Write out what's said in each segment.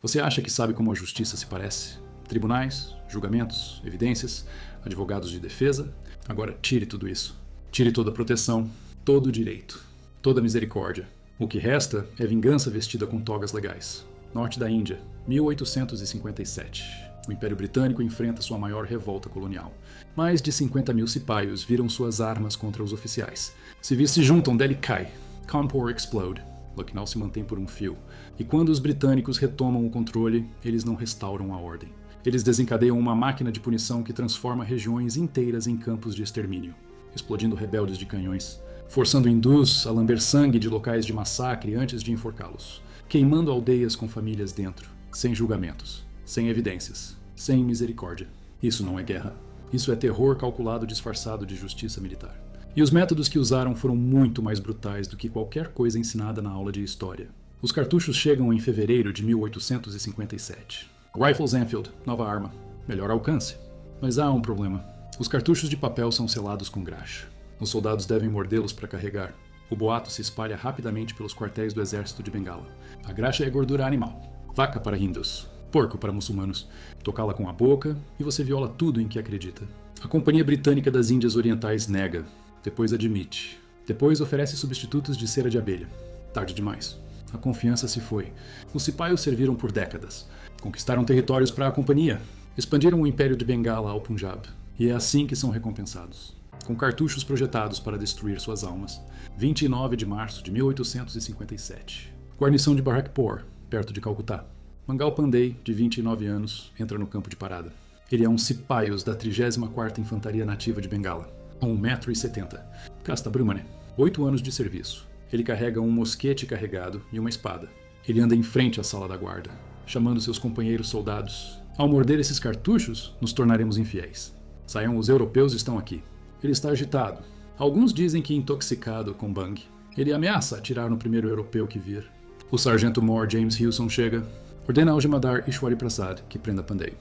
Você acha que sabe como a justiça se parece? Tribunais, julgamentos, evidências, advogados de defesa? Agora tire tudo isso. Tire toda a proteção, todo o direito, toda a misericórdia. O que resta é vingança vestida com togas legais. Norte da Índia, 1857. O Império Britânico enfrenta sua maior revolta colonial. Mais de 50 mil cipaios viram suas armas contra os oficiais. Civis se juntam, Delhi cai. Kanpur explode. Lucknow se mantém por um fio. E quando os britânicos retomam o controle, eles não restauram a ordem. Eles desencadeiam uma máquina de punição que transforma regiões inteiras em campos de extermínio, explodindo rebeldes de canhões, forçando hindus a lamber sangue de locais de massacre antes de enforcá-los, queimando aldeias com famílias dentro, sem julgamentos, sem evidências, sem misericórdia. Isso não é guerra. Isso é terror calculado disfarçado de justiça militar. E os métodos que usaram foram muito mais brutais do que qualquer coisa ensinada na aula de história. Os cartuchos chegam em fevereiro de 1857. Rifles Enfield, nova arma, melhor alcance. Mas há um problema. Os cartuchos de papel são selados com graxa. Os soldados devem mordê-los para carregar. O boato se espalha rapidamente pelos quartéis do exército de Bengala. A graxa é gordura animal. Vaca para hindus. Porco para muçulmanos. Tocá-la com a boca e você viola tudo em que acredita. A Companhia Britânica das Índias Orientais nega. Depois admite. Depois oferece substitutos de cera de abelha. Tarde demais. A confiança se foi. Os cipaios serviram por décadas. Conquistaram territórios para a companhia. Expandiram o Império de Bengala ao Punjab. E é assim que são recompensados. Com cartuchos projetados para destruir suas almas. 29 de março de 1857. Guarnição de Barrackpore, perto de Calcutá. Mangal Pandey, de 29 anos, entra no campo de parada. Ele é um cipaios da 34ª Infantaria Nativa de Bengala. Com 1,70 m. Casta Brahmane. 8 anos de serviço. Ele carrega um mosquete carregado e uma espada. Ele anda em frente à sala da guarda, chamando seus companheiros soldados. Ao morder esses cartuchos, nos tornaremos infiéis. Saiam, os europeus estão aqui. Ele está agitado. Alguns dizem que intoxicado com bang. Ele ameaça atirar no primeiro europeu que vir. O sargento-mor James Hilson chega. Ordena ao Jemadar Ishwari Prasad que prenda Pandey.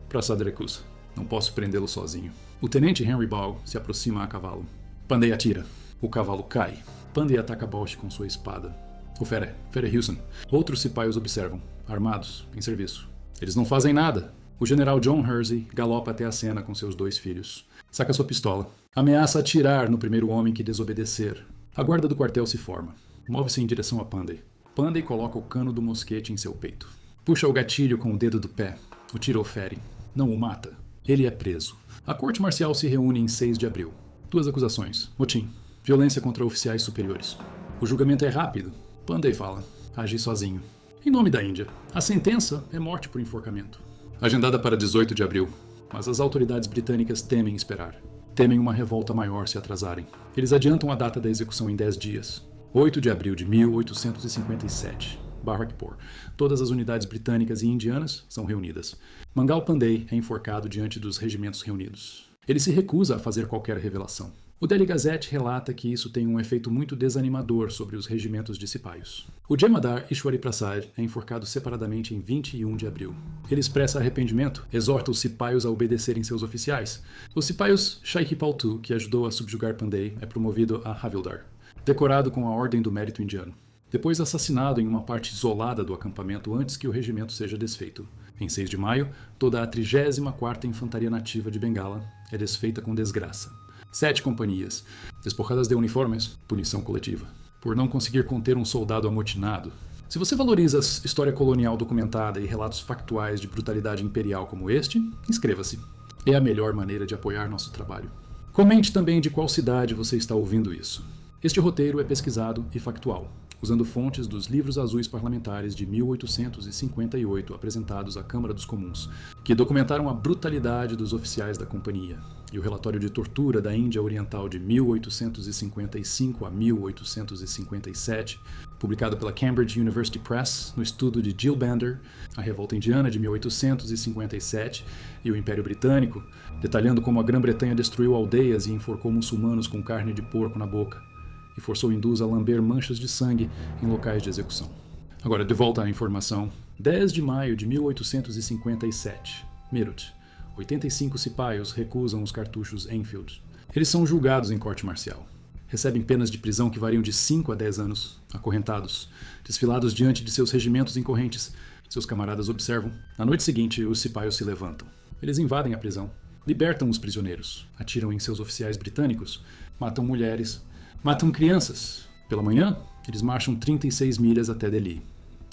Prasad recusa. Não posso prendê-lo sozinho. O tenente Henry Ball se aproxima a cavalo. Pandey atira. O cavalo cai. Pandey ataca Bosch com sua espada. O Fere Hilson. Outros cipaios observam, armados, em serviço. Eles não fazem nada. O general John Hersey galopa até a cena com seus 2 filhos. Saca sua pistola. Ameaça atirar no primeiro homem que desobedecer. A guarda do quartel se forma. Move-se em direção a Pandey. Pandey coloca o cano do mosquete em seu peito. Puxa o gatilho com o dedo do pé. O tiro o fere. Não o mata. Ele é preso. A corte marcial se reúne em 6 de abril. 2 acusações. Motim. Violência contra oficiais superiores. O julgamento é rápido. Pandey fala. Agi sozinho. Em nome da Índia. A sentença é morte por enforcamento. Agendada para 18 de abril. Mas as autoridades britânicas temem esperar. Temem uma revolta maior se atrasarem. Eles adiantam a data da execução em 10 dias. 8 de abril de 1857. Barrackpore. Todas as unidades britânicas e indianas são reunidas. Mangal Pandey é enforcado diante dos regimentos reunidos. Ele se recusa a fazer qualquer revelação. O Delhi Gazette relata que isso tem um efeito muito desanimador sobre os regimentos de cipaios. O Jemadar Ishwari Prasad é enforcado separadamente em 21 de abril. Ele expressa arrependimento, exorta os cipaios a obedecerem seus oficiais. Os cipaios Shaikh Paltu, que ajudou a subjugar Pandey, é promovido a Havildar, decorado com a Ordem do Mérito Indiano. Depois assassinado em uma parte isolada do acampamento antes que o regimento seja desfeito. Em 6 de maio, toda a 34ª Infantaria Nativa de Bengala é desfeita com desgraça. 7 companhias, despojadas de uniformes, punição coletiva, por não conseguir conter um soldado amotinado. Se você valoriza a história colonial documentada e relatos factuais de brutalidade imperial como este, inscreva-se. É a melhor maneira de apoiar nosso trabalho. Comente também de qual cidade você está ouvindo isso. Este roteiro é pesquisado e factual, usando fontes dos livros azuis parlamentares de 1858 apresentados à Câmara dos Comuns, que documentaram a brutalidade dos oficiais da companhia, e o relatório de tortura da Índia Oriental de 1855 a 1857, publicado pela Cambridge University Press no estudo de Jill Bender, a Revolta Indiana de 1857 e o Império Britânico, detalhando como a Grã-Bretanha destruiu aldeias e enforcou muçulmanos com carne de porco na boca, e forçou hindus a lamber manchas de sangue em locais de execução. Agora, de volta à informação. 10 de maio de 1857. Meerut. 85 cipaios recusam os cartuchos Enfield. Eles são julgados em corte marcial. Recebem penas de prisão que variam de 5 a 10 anos, acorrentados, desfilados diante de seus regimentos em correntes, Seus camaradas observam. Na noite seguinte, os cipaios se levantam. Eles invadem a prisão. Libertam os prisioneiros. Atiram em seus oficiais britânicos. Matam mulheres. Matam crianças. Pela manhã, eles marcham 36 milhas até Delhi.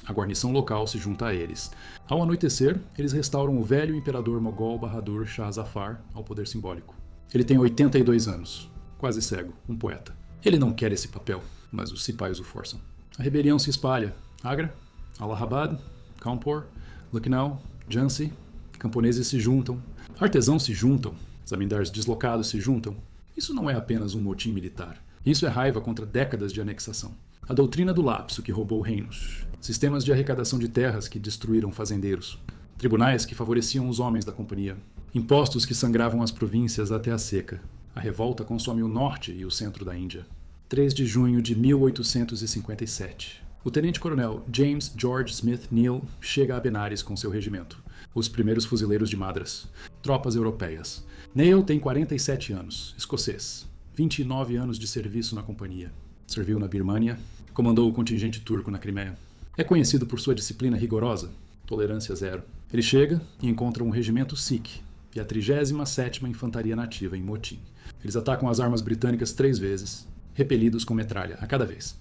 A guarnição local se junta a eles. Ao anoitecer, eles restauram o velho imperador mogol Bahadur Shah Zafar ao poder simbólico. Ele tem 82 anos, quase cego, um poeta. Ele não quer esse papel, mas os cipaios o forçam. A rebelião se espalha. Agra, Allahabad, Kanpur, Lucknow, Jhansi. Camponeses se juntam. Artesãos se juntam. Zamindars deslocados se juntam. Isso não é apenas um motim militar. Isso é raiva contra décadas de anexação. A doutrina do lapso que roubou reinos. Sistemas de arrecadação de terras que destruíram fazendeiros. Tribunais que favoreciam os homens da companhia. Impostos que sangravam as províncias até a seca. A revolta consome o norte e o centro da Índia. 3 de junho de 1857. O tenente-coronel James George Smith Neal chega a Benares com seu regimento. Os primeiros fuzileiros de Madras. Tropas europeias. Neal tem 47 anos, escocês. 29 anos de serviço na companhia. Serviu na Birmânia. Comandou o contingente turco na Crimeia. É conhecido por sua disciplina rigorosa, tolerância zero. Ele chega e encontra um regimento Sikh e a 37ª Infantaria Nativa em motim. Eles atacam as armas britânicas 3 vezes, repelidos com metralha a cada vez.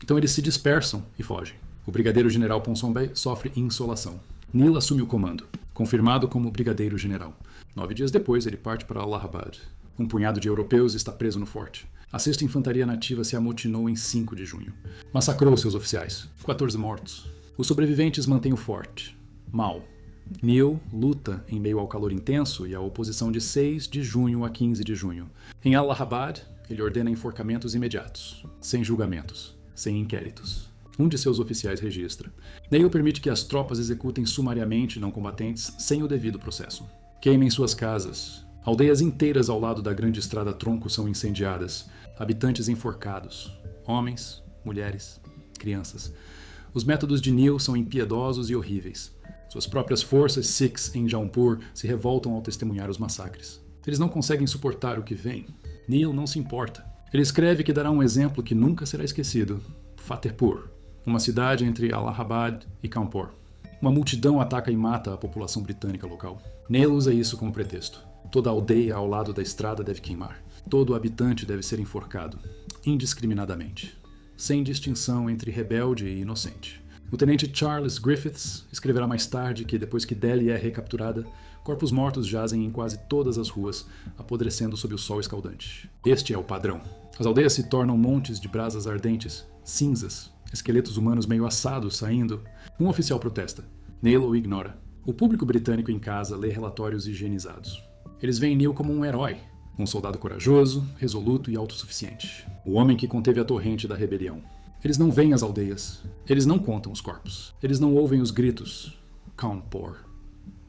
Então eles se dispersam e fogem. O brigadeiro-general Ponsonby sofre insolação. Neal assume o comando, confirmado como brigadeiro-general. 9 dias depois, ele parte para Allahabad. Um punhado de europeus está preso no forte. A 6ª Infantaria Nativa se amotinou em 5 de junho. Massacrou seus oficiais. 14 mortos. Os sobreviventes mantêm o forte. Mal. Neal luta em meio ao calor intenso e à oposição de 6 de junho a 15 de junho. Em Allahabad, ele ordena enforcamentos imediatos, sem julgamentos, sem inquéritos. Um de seus oficiais registra. Neal permite que as tropas executem sumariamente não combatentes sem o devido processo. Queimem suas casas. Aldeias inteiras ao lado da grande estrada tronco são incendiadas. Habitantes enforcados. Homens, mulheres, crianças. Os métodos de Neal são impiedosos e horríveis. Suas próprias forças Sikhs em Jaunpur se revoltam ao testemunhar os massacres. Eles não conseguem suportar o que vem. Neal não se importa. Ele escreve que dará um exemplo que nunca será esquecido. Fatehpur, uma cidade entre Allahabad e Kanpur. Uma multidão ataca e mata a população britânica local. Neal usa isso como pretexto. Toda aldeia ao lado da estrada deve queimar. Todo habitante deve ser enforcado, indiscriminadamente, sem distinção entre rebelde e inocente. O tenente Charles Griffiths escreverá mais tarde que, depois que Delhi é recapturada, corpos mortos jazem em quase todas as ruas, apodrecendo sob o sol escaldante. Este é o padrão. As aldeias se tornam montes de brasas ardentes, cinzas, esqueletos humanos meio assados saindo. Um oficial protesta. Neal o ignora. O público britânico em casa lê relatórios higienizados. Eles veem Neal como um herói, um soldado corajoso, resoluto e autossuficiente. O homem que conteve a torrente da rebelião. Eles não veem as aldeias. Eles não contam os corpos. Eles não ouvem os gritos. Kanpur.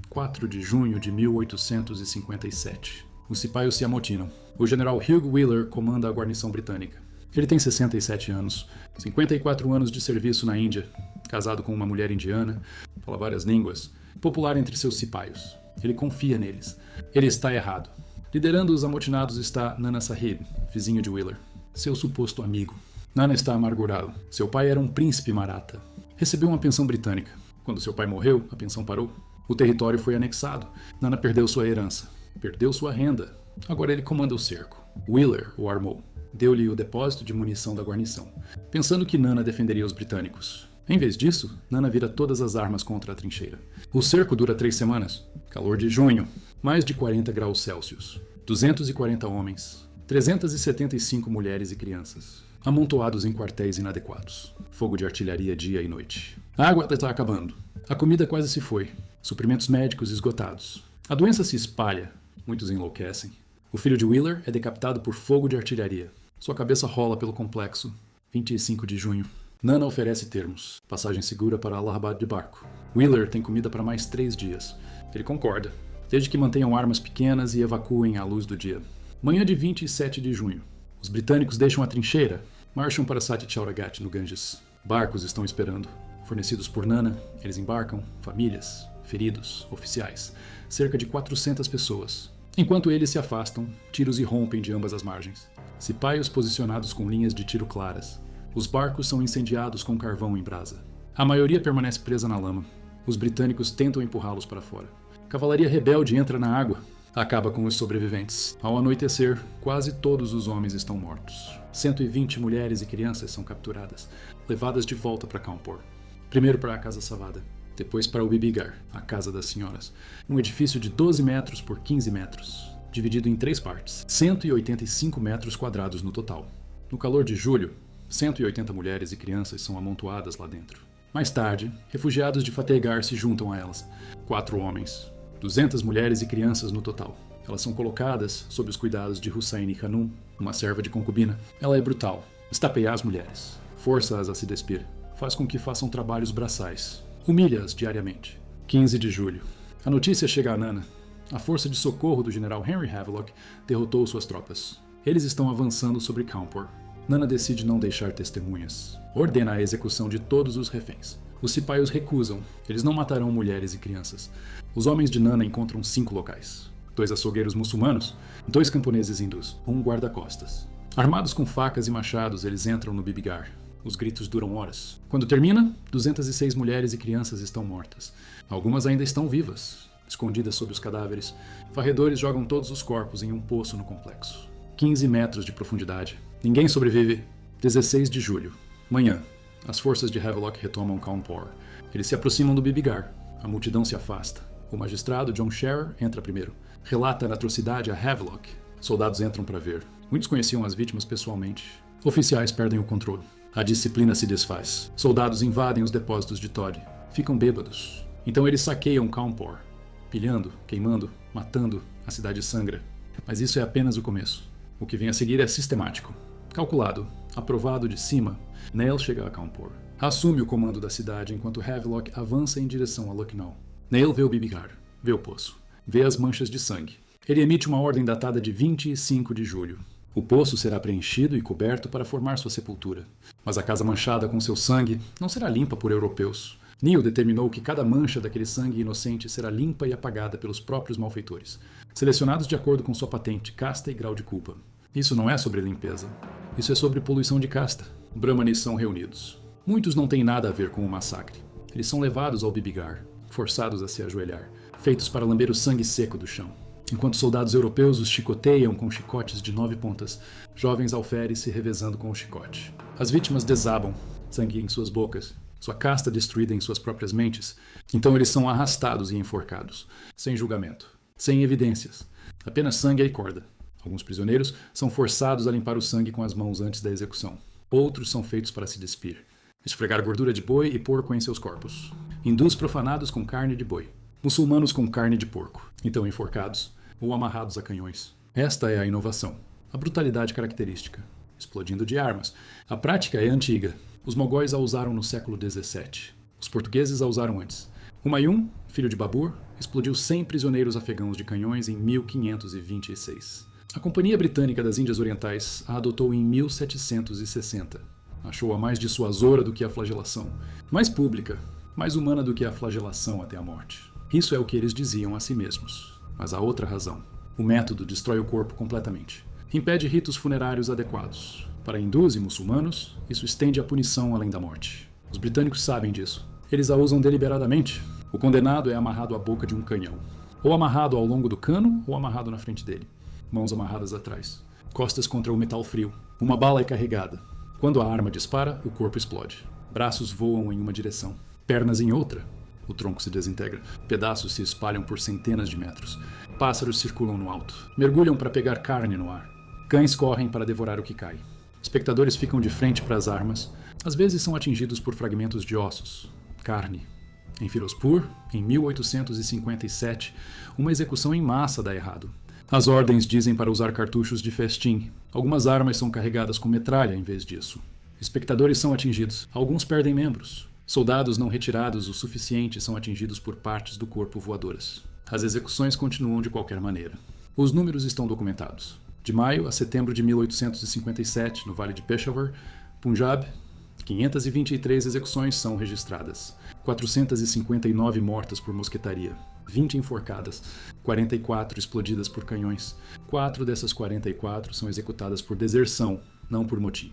4 de junho de 1857. Os cipaios se amotinam. O general Hugh Wheeler comanda a guarnição britânica. Ele tem 67 anos, 54 anos de serviço na Índia, casado com uma mulher indiana, fala várias línguas, popular entre seus cipaios. Ele confia neles. Ele está errado. Liderando os amotinados está Nana Sahib, vizinho de Wheeler, seu suposto amigo. Nana está amargurado. Seu pai era um príncipe maratha. Recebeu uma pensão britânica. Quando seu pai morreu, a pensão parou. O território foi anexado. Nana perdeu sua herança. Perdeu sua renda. Agora ele comanda o cerco. Wheeler o armou. Deu-lhe o depósito de munição da guarnição, pensando que Nana defenderia os britânicos. Em vez disso, Nana vira todas as armas contra a trincheira. O cerco dura 3 semanas. Calor de junho. Mais de 40 graus Celsius. 240 homens. 375 mulheres e crianças. Amontoados em quartéis inadequados. Fogo de artilharia dia e noite. A água está acabando. A comida quase se foi. Suprimentos médicos esgotados. A doença se espalha. Muitos enlouquecem. O filho de Wheeler é decapitado por fogo de artilharia. Sua cabeça rola pelo complexo. 25 de junho. Nana oferece termos. Passagem segura para Allahabad de barco. Wheeler tem comida para mais 3 dias. Ele concorda, desde que mantenham armas pequenas e evacuem à luz do dia. Manhã de 27 de junho. Os britânicos deixam a trincheira. Marcham para Sati Chauragat, no Ganges. Barcos estão esperando. Fornecidos por Nana, eles embarcam, famílias, feridos, oficiais. Cerca de 400 pessoas. Enquanto eles se afastam, tiros irrompem de ambas as margens. Cipaios posicionados com linhas de tiro claras. Os barcos são incendiados com carvão em brasa. A maioria permanece presa na lama. Os britânicos tentam empurrá-los para fora. A cavalaria rebelde entra na água. Acaba com os sobreviventes. Ao anoitecer, quase todos os homens estão mortos. 120 mulheres e crianças são capturadas, levadas de volta para Cawnpore. Primeiro para a Casa Savada, depois para o Bibigar, a Casa das Senhoras. Um edifício de 12 metros por 15 metros, dividido em 3 partes. 185 metros quadrados no total. No calor de julho, 180 mulheres e crianças são amontoadas lá dentro. Mais tarde, refugiados de Fatehgarh se juntam a elas. 4 homens, 200 mulheres e crianças no total. Elas são colocadas sob os cuidados de Hussaini Khanum, uma serva de concubina. Ela é brutal, estapeia as mulheres, força-as a se despir, faz com que façam trabalhos braçais, humilha-as diariamente. 15 de julho. A notícia chega a Nana. A força de socorro do general Henry Havelock derrotou suas tropas. Eles estão avançando sobre Cawnpore. Nana decide não deixar testemunhas. Ordena a execução de todos os reféns. Os cipaios recusam. Eles não matarão mulheres e crianças. Os homens de Nana encontram 5 locais. 2 açougueiros muçulmanos, 2 camponeses hindus, um guarda-costas. Armados com facas e machados, eles entram no Bibigar. Os gritos duram horas. Quando termina, 206 mulheres e crianças estão mortas. Algumas ainda estão vivas, escondidas sob os cadáveres. Varredores jogam todos os corpos em um poço no complexo. 15 metros de profundidade. Ninguém sobrevive. 16 de julho. Manhã. As forças de Havelock retomam Cawnpore. Eles se aproximam do Bibigar. A multidão se afasta. O magistrado John Shearer entra primeiro. Relata a atrocidade a Havelock. Soldados entram para ver. Muitos conheciam as vítimas pessoalmente. Oficiais perdem o controle. A disciplina se desfaz. Soldados invadem os depósitos de Todd. Ficam bêbados. Então eles saqueiam Cawnpore. Pilhando, queimando, matando, a cidade sangra. Mas isso é apenas o começo. O que vem a seguir é sistemático. Calculado, aprovado de cima, Neil chega a Cawnpore. Assume o comando da cidade enquanto Havelock avança em direção a Lucknow. Neil vê o Bibigar, vê o poço, vê as manchas de sangue. Ele emite uma ordem datada de 25 de julho. O poço será preenchido e coberto para formar sua sepultura. Mas a casa manchada com seu sangue não será limpa por europeus. Neil determinou que cada mancha daquele sangue inocente será limpa e apagada pelos próprios malfeitores, selecionados de acordo com sua patente, casta e grau de culpa. Isso não é sobre limpeza. Isso é sobre poluição de casta. Brahmanes são reunidos. Muitos não têm nada a ver com o massacre. Eles são levados ao Bibigar, forçados a se ajoelhar, feitos para lamber o sangue seco do chão. Enquanto soldados europeus os chicoteiam com chicotes de 9 pontas, jovens alferes se revezando com o chicote. As vítimas desabam, sangue em suas bocas, sua casta destruída em suas próprias mentes. Então eles são arrastados e enforcados, sem julgamento, sem evidências, apenas sangue e corda. Alguns prisioneiros são forçados a limpar o sangue com as mãos antes da execução. Outros são feitos para se despir, esfregar gordura de boi e porco em seus corpos. Hindus profanados com carne de boi. Muçulmanos com carne de porco, então enforcados ou amarrados a canhões. Esta é a inovação, a brutalidade característica, explodindo de armas. A prática é antiga. Os mogóis a usaram no século XVII. Os portugueses a usaram antes. Humayun, filho de Babur, explodiu 100 prisioneiros afegãos de canhões em 1526. A Companhia Britânica das Índias Orientais a adotou em 1760. Achou-a mais dissuasora do que a flagelação, mais pública, mais humana do que a flagelação até a morte. Isso é o que eles diziam a si mesmos. Mas há outra razão. O método destrói o corpo completamente. Impede ritos funerários adequados. Para hindus e muçulmanos, isso estende a punição além da morte. Os britânicos sabem disso. Eles a usam deliberadamente. O condenado é amarrado à boca de um canhão. Ou amarrado ao longo do cano, ou amarrado na frente dele. Mãos amarradas atrás. Costas contra o metal frio. Uma bala é carregada. Quando a arma dispara, o corpo explode. Braços voam em uma direção. Pernas em outra. O tronco se desintegra. Pedaços se espalham por centenas de metros. Pássaros circulam no alto. Mergulham para pegar carne no ar. Cães correm para devorar o que cai. Espectadores ficam de frente para as armas. Às vezes são atingidos por fragmentos de ossos. Carne. Em Firozpur, em 1857, uma execução em massa dá errado. As ordens dizem para usar cartuchos de festim. Algumas armas são carregadas com metralha em vez disso. Espectadores são atingidos. Alguns perdem membros. Soldados não retirados o suficiente são atingidos por partes do corpo voadoras. As execuções continuam de qualquer maneira. Os números estão documentados. De maio a setembro de 1857, no Vale de Peshawar, Punjab, 523 execuções são registradas. 459 mortas por mosquetaria. 20 enforcadas, 44 explodidas por canhões. 4 dessas 44 são executadas por deserção, não por motim.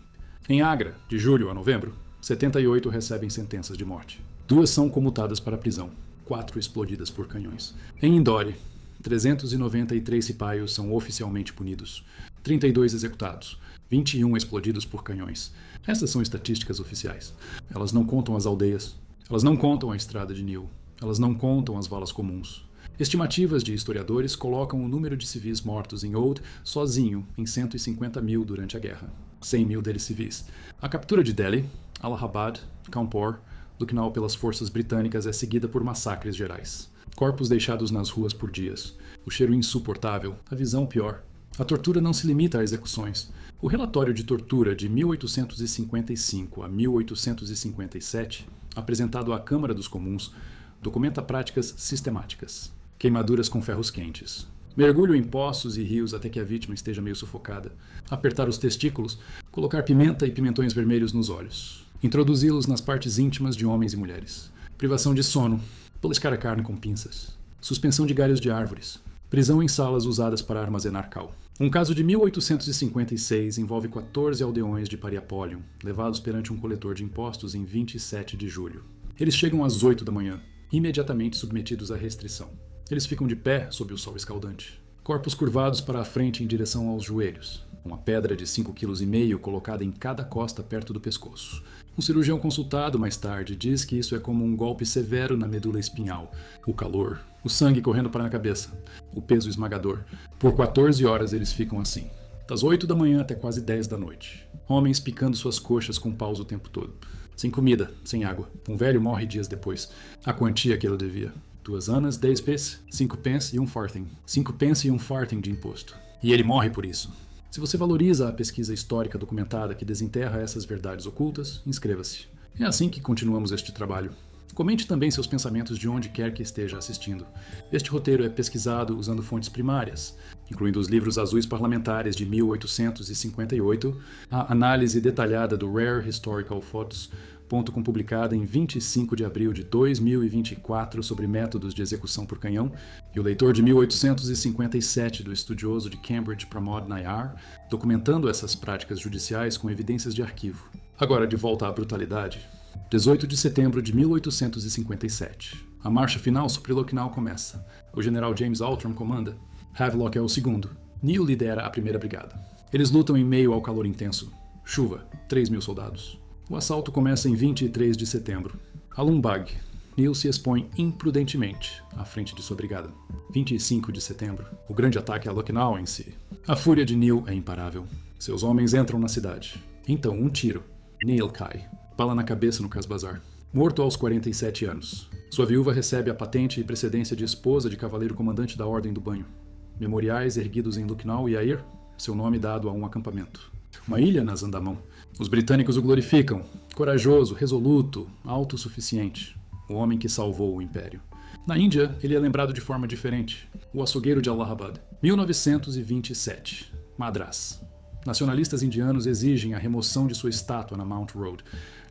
Em Agra, de julho a novembro, 78 recebem sentenças de morte. 2 são comutadas para a prisão, 4 explodidas por canhões. Em Indore, 393 cipaios são oficialmente punidos, 32 executados, 21 explodidos por canhões. Essas são estatísticas oficiais. Elas não contam as aldeias, elas não contam a estrada de Neil, elas não contam as valas comuns. Estimativas de historiadores colocam o número de civis mortos em Oud sozinho em 150 mil durante a guerra. 100 mil deles civis. A captura de Delhi, Allahabad, Kanpur, Lucknow pelas forças britânicas é seguida por massacres gerais. Corpos deixados nas ruas por dias. O cheiro insuportável, a visão pior. A tortura não se limita a execuções. O relatório de tortura de 1855 a 1857, apresentado à Câmara dos Comuns, documenta práticas sistemáticas. Queimaduras com ferros quentes. Mergulho em poços e rios até que a vítima esteja meio sufocada. Apertar os testículos. Colocar pimenta e pimentões vermelhos nos olhos. Introduzi-los nas partes íntimas de homens e mulheres. Privação de sono. Beliscar a carne com pinças. Suspensão de galhos de árvores. Prisão em salas usadas para armazenar cal. Um caso de 1856 envolve 14 aldeões de Pariapolium, levados perante um coletor de impostos em 27 de julho. Eles chegam às 8 da manhã, imediatamente submetidos à restrição. Eles ficam de pé sob o sol escaldante. Corpos curvados para a frente em direção aos joelhos. Uma pedra de 5,5 kg colocada em cada costa perto do pescoço. Um cirurgião consultado mais tarde diz que isso é como um golpe severo na medula espinhal. O calor, o sangue correndo para a cabeça, o peso esmagador. Por 14 horas eles ficam assim. Das 8 da manhã até quase 10 da noite. Homens picando suas coxas com paus o tempo todo. Sem comida, sem água. Um velho morre dias depois. A quantia que ele devia. 2 anas, 10 pence, 5 pence e um farthing. 5 pence e um farthing de imposto. E ele morre por isso. Se você valoriza a pesquisa histórica documentada que desenterra essas verdades ocultas, inscreva-se. É assim que continuamos este trabalho. Comente também seus pensamentos de onde quer que esteja assistindo. Este roteiro é pesquisado usando fontes primárias, incluindo os livros azuis parlamentares de 1858, a análise detalhada do Rare Historical Photos, publicada em 25 de abril de 2024 sobre métodos de execução por canhão, e o leitor de 1857 do estudioso de Cambridge Pramod Nayar, documentando essas práticas judiciais com evidências de arquivo. Agora, de volta à brutalidade. 18 de setembro de 1857. A marcha final sobre Lucknow começa. O general James Outram comanda. Havelock é o segundo. Neil lidera a primeira brigada. Eles lutam em meio ao calor intenso. Chuva, 3.000 soldados. O assalto começa em 23 de setembro. A Lumbag. Neil se expõe imprudentemente à frente de sua brigada. 25 de setembro. O grande ataque a Lucknow em si. A fúria de Neil é imparável. Seus homens entram na cidade. Então, um tiro. Neil cai. Bala na cabeça no Casbazar. Morto aos 47 anos. Sua viúva recebe a patente e precedência de esposa de cavaleiro comandante da Ordem do Banho. Memoriais erguidos em Lucknow e Ayr, seu nome dado a um acampamento. Uma ilha nas Andamão. Os britânicos o glorificam. Corajoso, resoluto, autossuficiente. O homem que salvou o império. Na Índia, ele é lembrado de forma diferente. O açougueiro de Allahabad. 1927. Madras. Nacionalistas indianos exigem a remoção de sua estátua na Mount Road,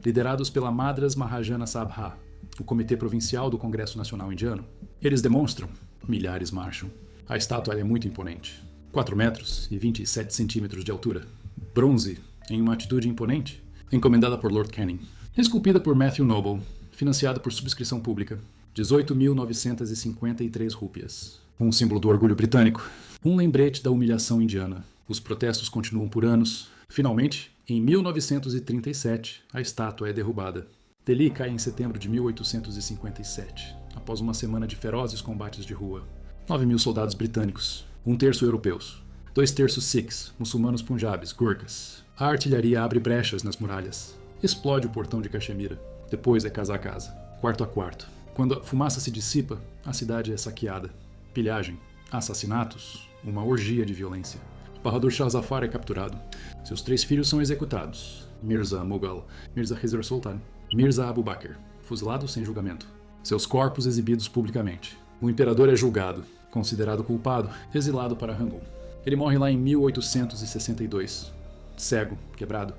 liderados pela Madras Mahajana Sabha, o Comitê Provincial do Congresso Nacional Indiano. Eles demonstram. Milhares marcham. A estátua é muito imponente. 4 metros e 27 centímetros de altura. Bronze, em uma atitude imponente, encomendada por Lord Canning. Esculpida por Matthew Noble, financiada por subscrição pública. 18.953 rúpias. Um símbolo do orgulho britânico. Um lembrete da humilhação indiana. Os protestos continuam por anos. Finalmente, em 1937, a estátua é derrubada. Delhi cai em setembro de 1857, após uma semana de ferozes combates de rua. 9.000 soldados britânicos, 1/3 europeus, 2/3 Sikhs, muçulmanos punjabis, Gurkhas. A artilharia abre brechas nas muralhas. Explode o portão de Caxemira. Depois é casa a casa, quarto a quarto. Quando a fumaça se dissipa, a cidade é saqueada. Pilhagem, assassinatos, uma orgia de violência. Bahadur Shah Zafar é capturado. Seus 3 filhos são executados. Mirza Mughal, Mirza Khizr Sultan, Mirza Abu Bakr, fuzilados sem julgamento. Seus corpos exibidos publicamente. O imperador é julgado, considerado culpado, exilado para Rangoon. Ele morre lá em 1862, cego, quebrado,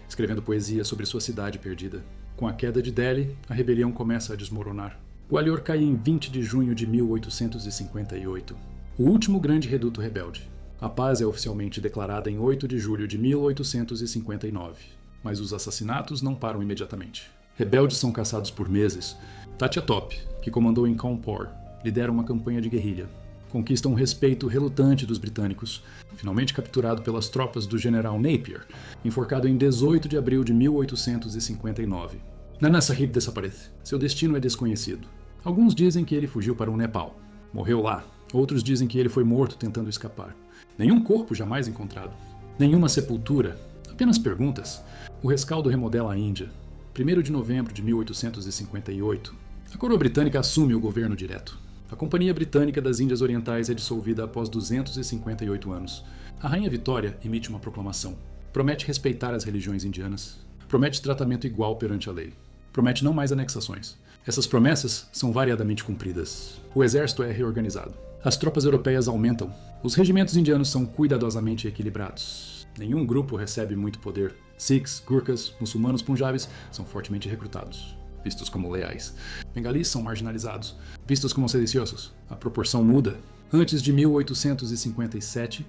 escrevendo poesia sobre sua cidade perdida. Com a queda de Delhi, a rebelião começa a desmoronar. Gwalior cai em 20 de junho de 1858, o último grande reduto rebelde. A paz é oficialmente declarada em 8 de julho de 1859, mas os assassinatos não param imediatamente. Rebeldes são caçados por meses. Tatya Top, que comandou em Cawnpore, lidera uma campanha de guerrilha. Conquista um respeito relutante dos britânicos, finalmente capturado pelas tropas do general Napier, enforcado em 18 de abril de 1859. Nana Sahib desaparece. Seu destino é desconhecido. Alguns dizem que ele fugiu para o Nepal. Morreu lá. Outros dizem que ele foi morto tentando escapar. Nenhum corpo jamais encontrado. Nenhuma sepultura. Apenas perguntas. O rescaldo remodela a Índia. 1º de novembro de 1858. A coroa britânica assume o governo direto. A Companhia Britânica das Índias Orientais é dissolvida após 258 anos. A Rainha Vitória emite uma proclamação. Promete respeitar as religiões indianas. Promete tratamento igual perante a lei. Promete não mais anexações. Essas promessas são variadamente cumpridas. O exército é reorganizado. As tropas europeias aumentam. Os regimentos indianos são cuidadosamente equilibrados. Nenhum grupo recebe muito poder. Sikhs, Gurkhas, muçulmanos punjabis são fortemente recrutados, vistos como leais. Bengalis são marginalizados, vistos como sediciosos. A proporção muda. Antes de 1857,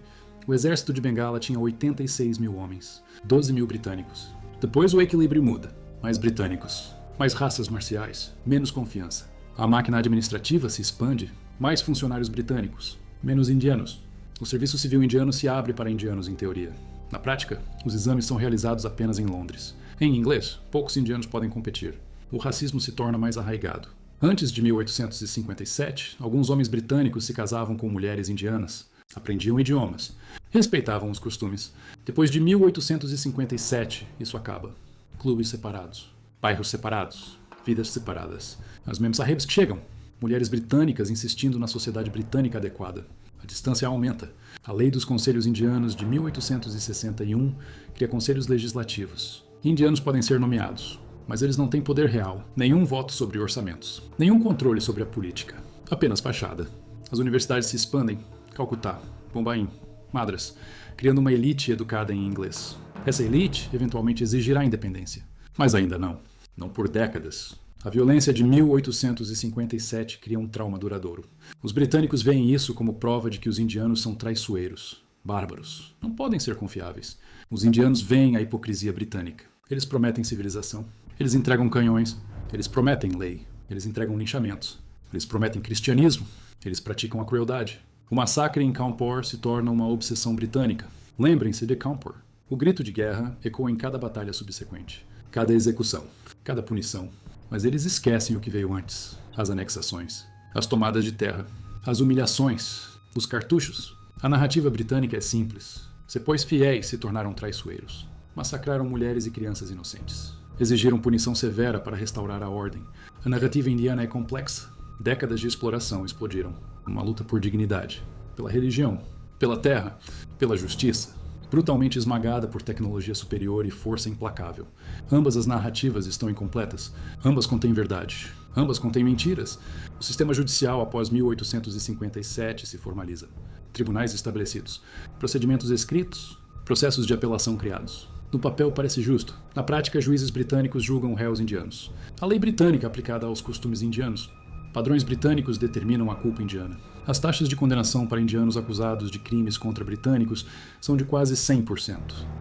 o exército de Bengala tinha 86 mil homens, 12 mil britânicos. Depois o equilíbrio muda. Mais britânicos, mais raças marciais, menos confiança. A máquina administrativa se expande, mais funcionários britânicos, menos indianos. O serviço civil indiano se abre para indianos em teoria. Na prática, os exames são realizados apenas em Londres. Em inglês, poucos indianos podem competir. O racismo se torna mais arraigado. Antes de 1857, alguns homens britânicos se casavam com mulheres indianas, aprendiam idiomas, respeitavam os costumes. Depois de 1857, isso acaba. Clubes separados, bairros separados, vidas separadas. As Mem Sahibs chegam, mulheres britânicas insistindo na sociedade britânica adequada. A distância aumenta. A Lei dos Conselhos Indianos de 1861 cria conselhos legislativos. Indianos podem ser nomeados, mas eles não têm poder real, nenhum voto sobre orçamentos, nenhum controle sobre a política. Apenas fachada. As universidades se expandem. Calcutá, Bombaim, Madras, criando uma elite educada em inglês. Essa elite eventualmente exigirá independência, mas ainda não. Não por décadas. A violência de 1857 cria um trauma duradouro. Os britânicos veem isso como prova de que os indianos são traiçoeiros, bárbaros, não podem ser confiáveis. Os indianos veem a hipocrisia britânica. Eles prometem civilização, eles entregam canhões, eles prometem lei, eles entregam linchamentos, eles prometem cristianismo, eles praticam a crueldade. O massacre em Cawnpore se torna uma obsessão britânica. Lembrem-se de Cawnpore. O grito de guerra ecoa em cada batalha subsequente, cada execução, cada punição. Mas eles esquecem o que veio antes. As anexações, as tomadas de terra, as humilhações, os cartuchos. A narrativa britânica é simples. Sepois fiéis se tornaram traiçoeiros. Massacraram mulheres e crianças inocentes. Exigiram punição severa para restaurar a ordem. A narrativa indiana é complexa. Décadas de exploração explodiram. Uma luta por dignidade, pela religião, pela terra, pela justiça. Brutalmente esmagada por tecnologia superior e força implacável. Ambas as narrativas estão incompletas. Ambas contêm verdade. Ambas contêm mentiras. O sistema judicial após 1857 se formaliza. Tribunais estabelecidos. Procedimentos escritos. Processos de apelação criados. No papel parece justo. Na prática, juízes britânicos julgam réus indianos. A lei britânica aplicada aos costumes indianos. Padrões britânicos determinam a culpa indiana. As taxas de condenação para indianos acusados de crimes contra britânicos são de quase 100%.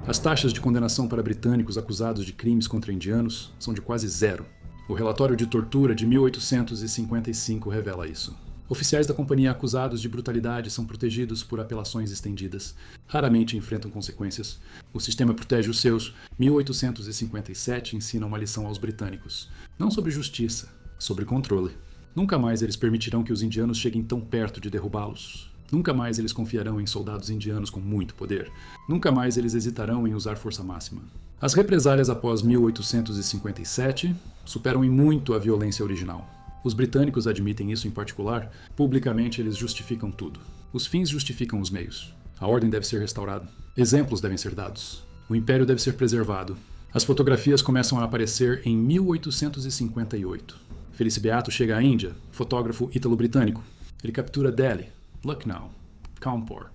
As taxas de condenação para britânicos acusados de crimes contra indianos são de quase zero. O relatório de tortura de 1855 revela isso. Oficiais da companhia acusados de brutalidade são protegidos por apelações estendidas. Raramente enfrentam consequências. O sistema protege os seus. 1857 ensina uma lição aos britânicos. Não sobre justiça, sobre controle. Nunca mais eles permitirão que os indianos cheguem tão perto de derrubá-los. Nunca mais eles confiarão em soldados indianos com muito poder. Nunca mais eles hesitarão em usar força máxima. As represálias após 1857 superam em muito a violência original. Os britânicos admitem isso em particular. Publicamente eles justificam tudo. Os fins justificam os meios. A ordem deve ser restaurada. Exemplos devem ser dados. O império deve ser preservado. As fotografias começam a aparecer em 1858. Felice Beato chega à Índia, fotógrafo ítalo-britânico. Ele captura Delhi, Lucknow, Cawnpore.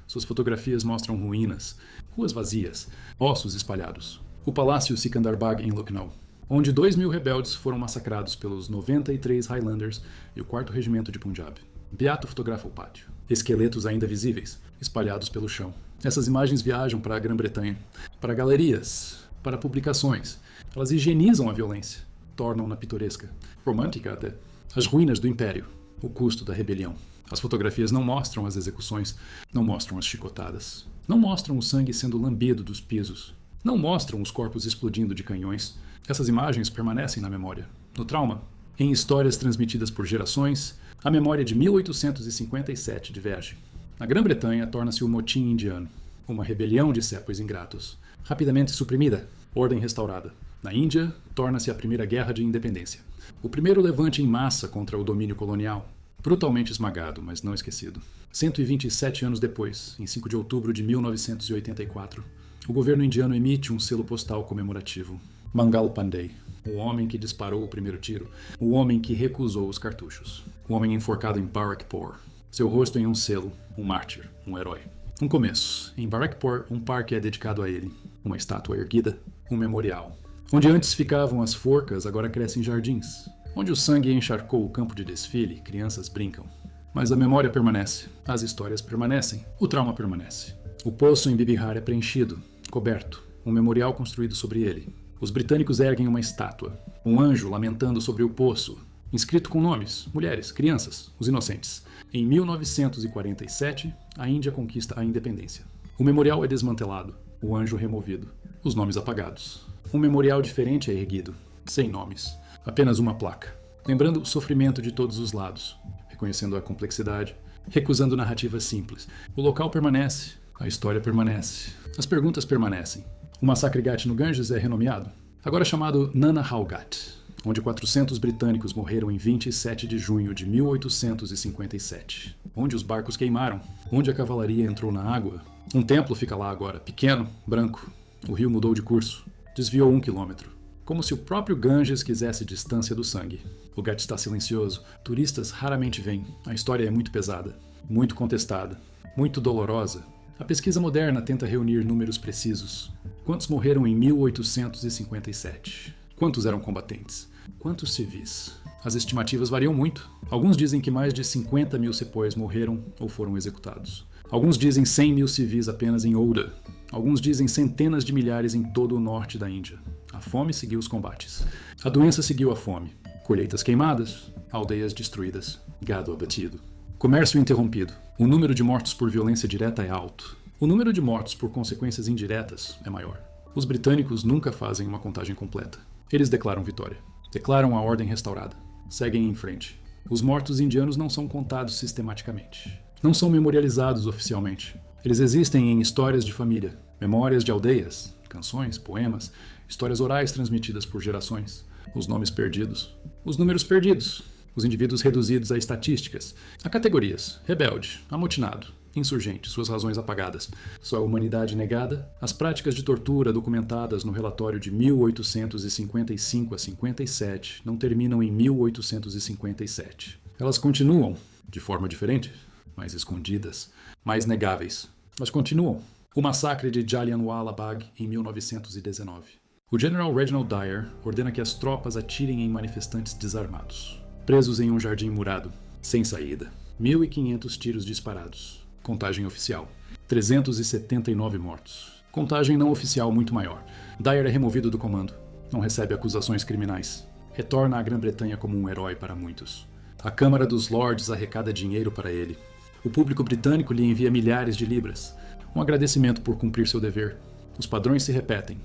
Suas fotografias mostram ruínas, ruas vazias, ossos espalhados. O Palácio Sikandarbag em Lucknow, onde 2.000 rebeldes foram massacrados pelos 93 Highlanders e o 4º Regimento de Punjab. Beato fotografa o pátio. Esqueletos ainda visíveis, espalhados pelo chão. Essas imagens viajam para a Grã-Bretanha, para galerias, para publicações. Elas higienizam a violência. tornam-na pitoresca, romântica até. As ruínas do Império, o custo da rebelião. As fotografias não mostram as execuções, não mostram as chicotadas, não mostram o sangue sendo lambido dos pisos, não mostram os corpos explodindo de canhões. Essas imagens permanecem na memória, no trauma, em histórias transmitidas por gerações. A memória de 1857 diverge. Na Grã-Bretanha torna-se o motim indiano, uma rebelião de cepos ingratos, rapidamente suprimida, ordem restaurada. Na Índia, torna-se a primeira guerra de independência. O primeiro levante em massa contra o domínio colonial, brutalmente esmagado, mas não esquecido. 127 anos depois, em 5 de outubro de 1984, o governo indiano emite um selo postal comemorativo. Mangal Pandey, o homem que disparou o primeiro tiro, o homem que recusou os cartuchos, o homem enforcado em Barrackpore. Seu rosto em um selo, um mártir, um herói. Um começo. Em Barrackpore, um parque é dedicado a ele. Uma estátua erguida, um memorial. Onde antes ficavam as forcas, agora crescem jardins. Onde o sangue encharcou o campo de desfile, crianças brincam. Mas a memória permanece, as histórias permanecem, o trauma permanece. O poço em Bibihar é preenchido, coberto, um memorial construído sobre ele. Os britânicos erguem uma estátua, um anjo lamentando sobre o poço, inscrito com nomes, mulheres, crianças, os inocentes. Em 1947, a Índia conquista a independência. O memorial é desmantelado, o anjo removido, os nomes apagados. Um memorial diferente é erguido, sem nomes, apenas uma placa, lembrando o sofrimento de todos os lados, reconhecendo a complexidade, recusando narrativas simples. O local permanece, a história permanece, as perguntas permanecem. O massacre Ghat no Ganges é renomeado, agora chamado Nanahal Ghat, onde 400 britânicos morreram em 27 de junho de 1857, onde os barcos queimaram, onde a cavalaria entrou na água. Um templo fica lá agora, pequeno, branco. O rio mudou de curso, desviou 1 quilômetro, como se o próprio Ganges quisesse distância do sangue. O Ghat está silencioso, turistas raramente vêm, a história é muito pesada, muito contestada, muito dolorosa. A pesquisa moderna tenta reunir números precisos. Quantos morreram em 1857? Quantos eram combatentes? Quantos civis? As estimativas variam muito. Alguns dizem que mais de 50 mil sepoys morreram ou foram executados. Alguns dizem 100 mil civis apenas em Oura. Alguns dizem centenas de milhares em todo o norte da Índia. A fome seguiu os combates. A doença seguiu a fome. Colheitas queimadas, aldeias destruídas, gado abatido. Comércio interrompido. O número de mortos por violência direta é alto. O número de mortos por consequências indiretas é maior. Os britânicos nunca fazem uma contagem completa. Eles declaram vitória. Declaram a ordem restaurada. Seguem em frente. Os mortos indianos não são contados sistematicamente. Não são memorializados oficialmente. Eles existem em histórias de família, memórias de aldeias, canções, poemas, histórias orais transmitidas por gerações. Os nomes perdidos. Os números perdidos. Os indivíduos reduzidos a estatísticas, a categorias: rebelde, amotinado, insurgente, suas razões apagadas, sua humanidade negada, as práticas de tortura documentadas no relatório de 1855 a 57 não terminam em 1857. Elas continuam, de forma diferente, mais escondidas, mais negáveis, mas continuam. O massacre de Jallianwala Bagh em 1919. O General Reginald Dyer ordena que as tropas atirem em manifestantes desarmados. Presos em um jardim murado, sem saída. 1.500 tiros disparados. Contagem oficial: 379 mortos. Contagem não oficial muito maior. Dyer é removido do comando. Não recebe acusações criminais. Retorna à Grã-Bretanha como um herói para muitos. A Câmara dos Lordes arrecada dinheiro para ele. O público britânico lhe envia milhares de libras. Um agradecimento por cumprir seu dever. Os padrões se repetem.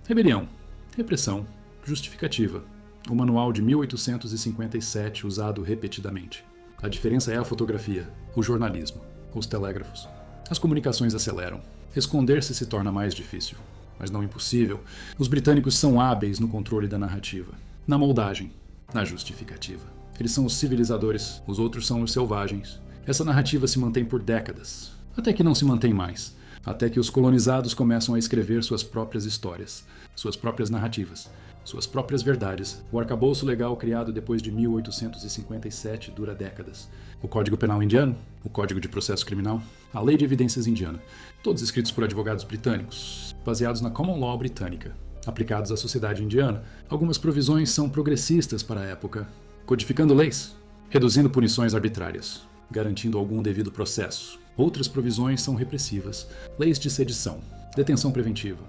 Rebelião, repressão, justificativa. O manual de 1857 usado repetidamente. A diferença é a fotografia, o jornalismo, os telégrafos. As comunicações aceleram. Esconder-se se torna mais difícil, mas não impossível. Os britânicos são hábeis no controle da narrativa, na moldagem, na justificativa. Eles são os civilizadores, os outros são os selvagens. Essa narrativa se mantém por décadas, até que não se mantém mais. Até que os colonizados começam a escrever suas próprias histórias, suas próprias narrativas, suas próprias verdades. O arcabouço legal criado depois de 1857 dura décadas. O Código Penal indiano, o Código de Processo Criminal, a Lei de Evidências indiana, todos escritos por advogados britânicos, baseados na Common Law britânica, aplicados à sociedade indiana. Algumas provisões são progressistas para a época, codificando leis, reduzindo punições arbitrárias, garantindo algum devido processo. Outras provisões são repressivas, leis de sedição, detenção preventiva,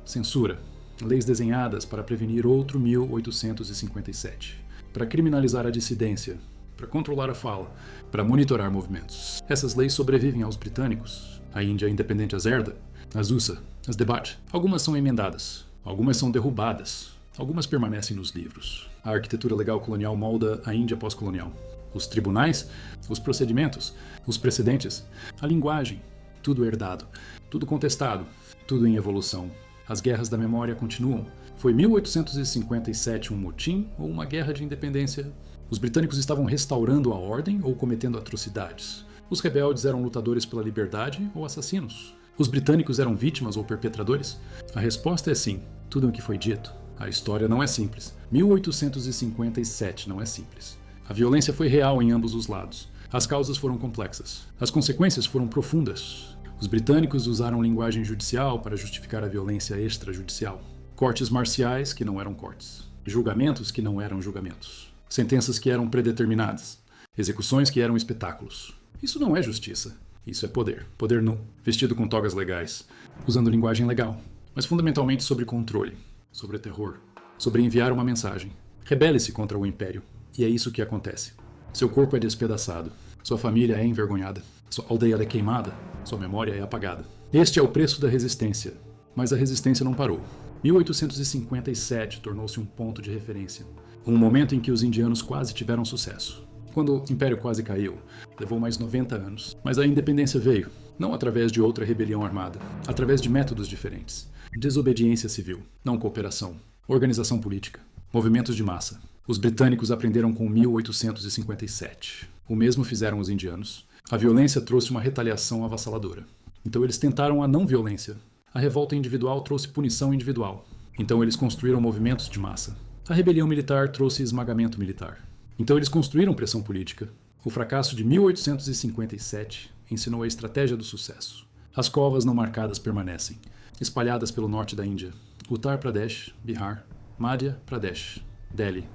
censura, leis desenhadas para prevenir outro 1857, para criminalizar a dissidência, para controlar a fala, para monitorar movimentos. Essas leis sobrevivem aos britânicos, a Índia independente as herda, as usa, as debate. Algumas são emendadas, algumas são derrubadas, algumas permanecem nos livros. A arquitetura legal colonial molda a Índia pós-colonial. Os tribunais, os procedimentos, os precedentes, a linguagem, tudo herdado, tudo contestado, tudo em evolução. As guerras da memória continuam. Foi 1857 um motim ou uma guerra de independência? Os britânicos estavam restaurando a ordem ou cometendo atrocidades? Os rebeldes eram lutadores pela liberdade ou assassinos? Os britânicos eram vítimas ou perpetradores? A resposta é sim, tudo o que foi dito. A história não é simples. 1857 não é simples. A violência foi real em ambos os lados. As causas foram complexas. As consequências foram profundas. Os britânicos usaram linguagem judicial para justificar a violência extrajudicial. Cortes marciais que não eram cortes. Julgamentos que não eram julgamentos. Sentenças que eram predeterminadas. Execuções que eram espetáculos. Isso não é justiça. Isso é poder. Poder nu, vestido com togas legais, usando linguagem legal, mas fundamentalmente sobre controle, sobre terror, sobre enviar uma mensagem. Rebele-se contra o império. E é isso que acontece. Seu corpo é despedaçado. Sua família é envergonhada. Sua aldeia é queimada. Sua memória é apagada. Este é o preço da resistência. Mas a resistência não parou. 1857 tornou-se um ponto de referência. Um momento em que os indianos quase tiveram sucesso. Quando o império quase caiu, levou mais 90 anos. Mas a independência veio, não através de outra rebelião armada, através de métodos diferentes. Desobediência civil, não cooperação. Organização política, movimentos de massa. Os britânicos aprenderam com 1857. O mesmo fizeram os indianos. A violência trouxe uma retaliação avassaladora. Então eles tentaram a não violência. A revolta individual trouxe punição individual. Então eles construíram movimentos de massa. A rebelião militar trouxe esmagamento militar. Então eles construíram pressão política. O fracasso de 1857 ensinou a estratégia do sucesso. As covas não marcadas permanecem, espalhadas pelo norte da Índia. Uttar Pradesh, Bihar, Madhya Pradesh, Delhi.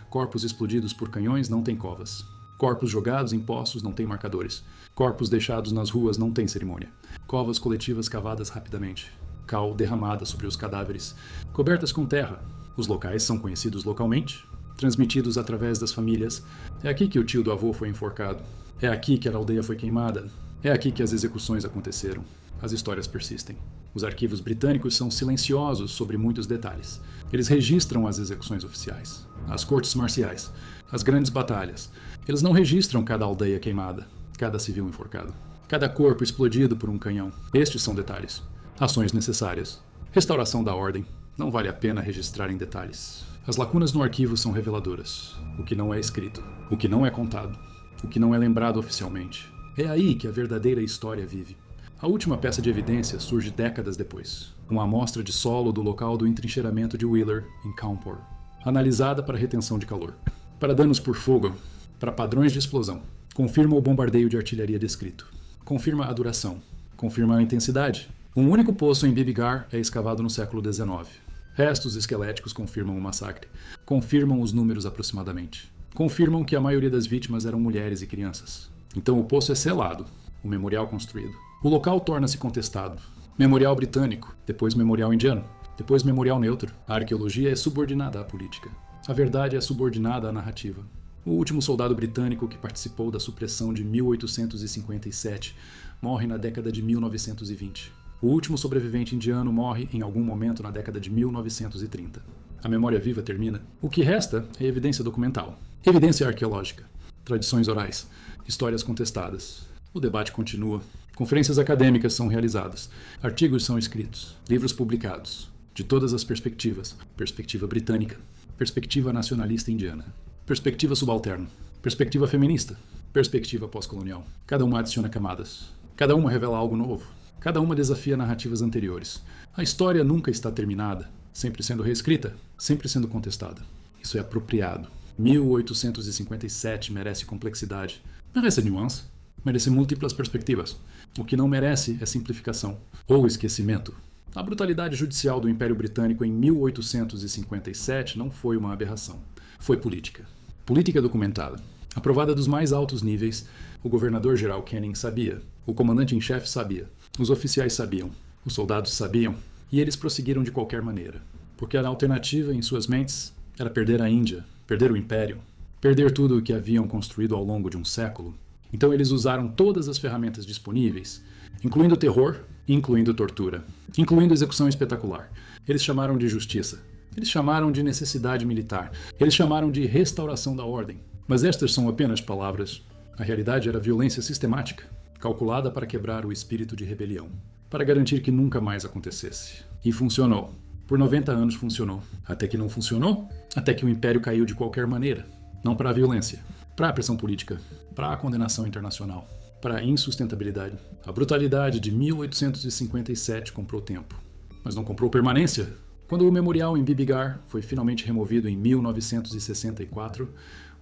Corpos explodidos por canhões não têm covas. Corpos jogados em poços não têm marcadores. Corpos deixados nas ruas não têm cerimônia. Covas coletivas cavadas rapidamente. Cal derramada sobre os cadáveres, cobertas com terra. Os locais são conhecidos localmente, transmitidos através das famílias. É aqui que o tio do avô foi enforcado. É aqui que a aldeia foi queimada. É aqui que as execuções aconteceram. As histórias persistem. Os arquivos britânicos são silenciosos sobre muitos detalhes. Eles registram as execuções oficiais, as cortes marciais, as grandes batalhas. Eles não registram cada aldeia queimada, cada civil enforcado, cada corpo explodido por um canhão. Estes são detalhes. Ações necessárias. Restauração da ordem. Não vale a pena registrar em detalhes. As lacunas no arquivo são reveladoras. O que não é escrito, o que não é contado, o que não é lembrado oficialmente. É aí que a verdadeira história vive. A última peça de evidência surge décadas depois. Uma amostra de solo do local do entrincheiramento de Wheeler, em Cawnpore, analisada para retenção de calor, para danos por fogo, para padrões de explosão. Confirma o bombardeio de artilharia descrito. Confirma a duração. Confirma a intensidade. Um único poço em Bibigar é escavado no século XIX. Restos esqueléticos confirmam o massacre. Confirmam os números aproximadamente. Confirmam que a maioria das vítimas eram mulheres e crianças. Então o poço é selado, o memorial construído. O local torna-se contestado. Memorial britânico, depois memorial indiano, depois memorial neutro. A arqueologia é subordinada à política. A verdade é subordinada à narrativa. O último soldado britânico que participou da supressão de 1857 morre na década de 1920. O último sobrevivente indiano morre em algum momento na década de 1930. A memória viva termina. O que resta é evidência documental, evidência arqueológica, tradições orais, histórias contestadas. O debate continua. Conferências acadêmicas são realizadas, artigos são escritos, livros publicados, de todas as perspectivas. Perspectiva britânica, perspectiva nacionalista indiana, perspectiva subalterna, perspectiva feminista, perspectiva pós-colonial. Cada uma adiciona camadas. Cada uma revela algo novo. Cada uma desafia narrativas anteriores. A história nunca está terminada, sempre sendo reescrita, sempre sendo contestada. Isso é apropriado. 1857 merece complexidade, merece nuance, merece múltiplas perspectivas. O que não merece é simplificação ou esquecimento. A brutalidade judicial do Império Britânico em 1857 não foi uma aberração. Foi política. Política documentada. Aprovada dos mais altos níveis, o governador-geral Canning sabia, o comandante-em-chefe sabia, os oficiais sabiam, os soldados sabiam, e eles prosseguiram de qualquer maneira. porque a alternativa em suas mentes era perder a Índia, perder o Império, perder tudo o que haviam construído ao longo de um século. Então eles usaram todas as ferramentas disponíveis, incluindo terror, incluindo tortura, incluindo execução espetacular. Eles chamaram de justiça. Eles chamaram de necessidade militar. Eles chamaram de restauração da ordem. Mas estas são apenas palavras. A realidade era violência sistemática, calculada para quebrar o espírito de rebelião, para garantir que nunca mais acontecesse. E funcionou. Por 90 anos funcionou. Até que não funcionou, até que o Império caiu de qualquer maneira. Não para a violência, para a pressão política, para a condenação internacional, para a insustentabilidade. A brutalidade de 1857 comprou tempo, mas não comprou permanência. Quando o memorial em Bibigar foi finalmente removido em 1964,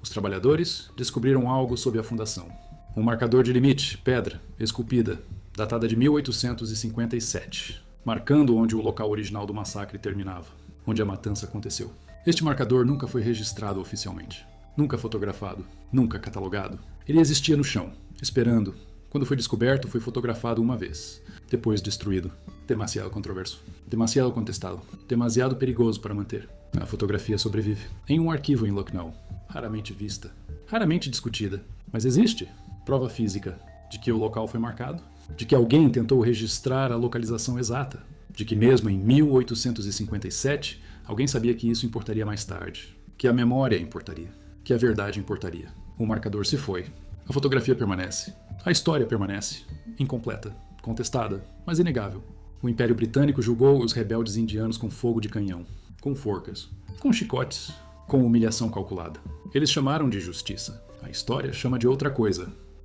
os trabalhadores descobriram algo sob a fundação. Um marcador de limite, pedra, esculpida, datada de 1857, marcando onde o local original do massacre terminava, onde a matança aconteceu. Este marcador nunca foi registrado oficialmente, nunca fotografado, nunca catalogado. Ele existia no chão, esperando. Quando foi descoberto, foi fotografado uma vez, depois destruído. Demasiado controverso, demasiado contestado, demasiado perigoso para manter. A fotografia sobrevive em um arquivo em Lucknow, raramente vista, raramente discutida, mas existe prova física de que o local foi marcado, de que alguém tentou registrar a localização exata, de que mesmo em 1857 alguém sabia que isso importaria mais tarde, que a memória importaria, que a verdade importaria. O marcador se foi, a fotografia permanece, a história permanece, incompleta, contestada, mas inegável. O Império Britânico julgou os rebeldes indianos com fogo de canhão, com forcas, com chicotes, com humilhação calculada. Eles chamaram de justiça. A história chama de outra coisa.